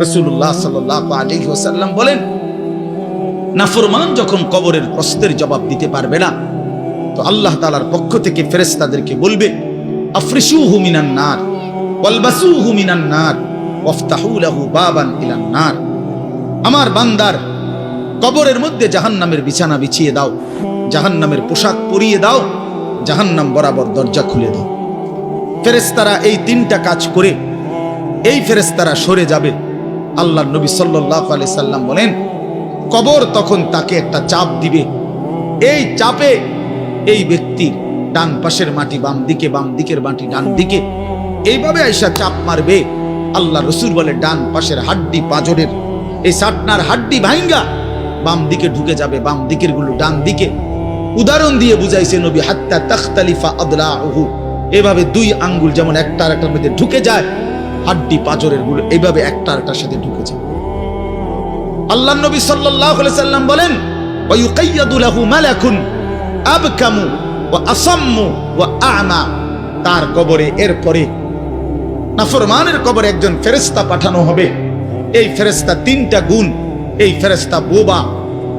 রাসূলুল্লাহ সাল্লাল্লাহু আলাইহি ওয়াসাল্লাম বলেন, নাফরমান যখন কবরের প্রশ্নের জবাব দিতে পারবে না, তো আল্লাহ তাআলার পক্ষ থেকে ফেরেশতাদেরকে বলবে, আফরিশুহু মিনান নার ওয়ালবাসুহু মিনান নার ওয়াফতাহু লাহু বাবান ইলান নার। আমার বান্দার কবরের মধ্যে জাহান্নামের বিছানা বিছিয়ে দাও, জাহান্নামের পোশাক পরিয়ে দাও, জাহান্নাম বরাবর দরজা খুলে দাও। ফেরেশতারা এই তিনটা কাজ করে এই ফেরেশতারা সরে যাবে। আল্লাহর নবী সাল্লাল্লাহু আলাইহি সাল্লাম বলেন, কবর তখন তাকে একটা চাপ দিবে। এই চাপে এই ব্যক্তির ডান পাশের মাটি বাম দিকে, বাম দিকের মাটি ডান দিকে, এইভাবে আইসা চাপ মারবে। আল্লাহ রাসূল বলে, ডান পাশের হাড্ডি পাঁজরের এই সাটনার হাড্ডি ভাঙ্গা বাম দিকে ঢুকে যাবে, বাম দিকের গুলো ডান দিকে। উদাহরণ দিয়ে বুঝাইছে নবী, হাত্তা তাখতালিফা আদলাউহু, এভাবে দুই আঙ্গুল যেমন একটা আরেকটার মধ্যে ঢুকে যায়, হাড্ডি পাঁজরের গুলো এইভাবে একটা আরেকটার সাথে ঢুকে যায়। আল্লাহর নবী সাল্লাল্লাহু আলাইহি সাল্লাম বলেন, ওয়া ইউকাইয়াদু লাহু মালাকুন আবকামু ওয়া আসাম্মু ওয়া আ'মা। তার কবরে এরপরে নাফরমানের কবরে একজন ফেরেশতা পাঠানো হবে। এই ফেরেশতা তিনটা গুণ, এই ফেরেশতা বোবা,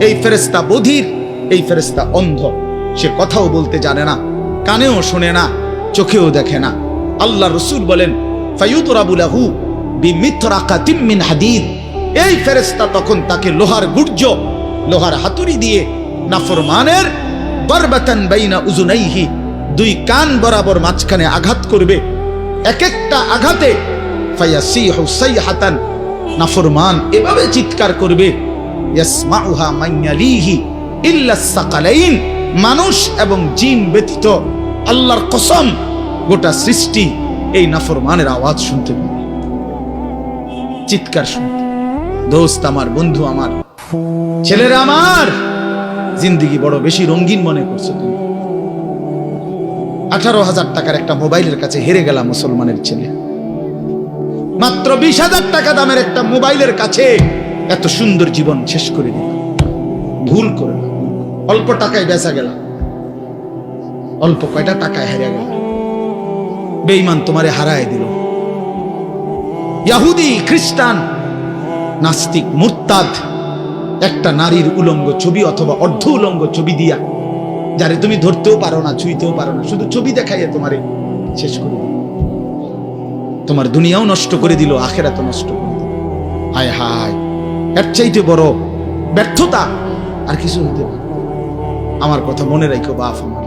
এই ফেরেশতা বধির, এই ফেরেশতা অন্ধ। সে কথাও বলতে জানে না, কানেও শোনে না, চোখেও দেখে না। আল্লাহ রাসূল বলেন, ফায়ুদরাবু লাহু বিমিতরাকাতিম মিন হাদিদ। এই ফেরেশতা তখন তাকে লোহার গুর্জ, লোহার হাতুড়ি দিয়ে নাফরমানের বারবাতান বাইনা উযুনাইহি, দুই কান বরাবর মাঝখানে আঘাত করবে। এক একটা আঘাতে ফায়াসিহু সাইহাতান, নাফরমান এভাবে চিৎকার করবে, ইয়াসমাউহা মান ইয়ালিহি ইল্লা সাকালাইন, মানুষ এবং জিন ব্যতীত আল্লাহর কসম গোটা সৃষ্টি এই নাফরমানের আওয়াজ শুনতে পাবে, চিৎকার শুনতে। দোস্ত আমার, বন্ধু আমার, ছেলেরা আমার, জিন্দেগি বড় বেশি রঙিন মনে করছো তুমি। 18,000 টাকার একটা মোবাইলের কাছে হেরে গেলাম মুসলমানের ছেলে। মাত্র 20,000 টাকা দামের একটা মোবাইলের কাছে এত সুন্দর জীবন শেষ করে দিল। ভুল করে অল্প টাকায় বেচা গেল, অল্প কয়টা টাকায় হেরে গেল। বেঈমান তোমারে হারায় দিল। ইহুদি, খ্রিস্টান, নাস্তিক, মুরতাদ একটা নারীর উলঙ্গ ছবি অথবা অর্ধ উলঙ্গ ছবি দিয়া, যারে তুমি ধরতেও পারো না, ছুঁইতেও পারো না, শুধু ছবি দেখাইয়া তোমারে শেষ করে দিল। তোমার দুনিয়াও নষ্ট করে দিল, আখিরাতও নষ্ট করে দিল। হায় হায়, এর চাইতে বড় ব্যর্থতা আর কিছু হতে পারে। আমার কথা মনে রাখো বাপ আমার।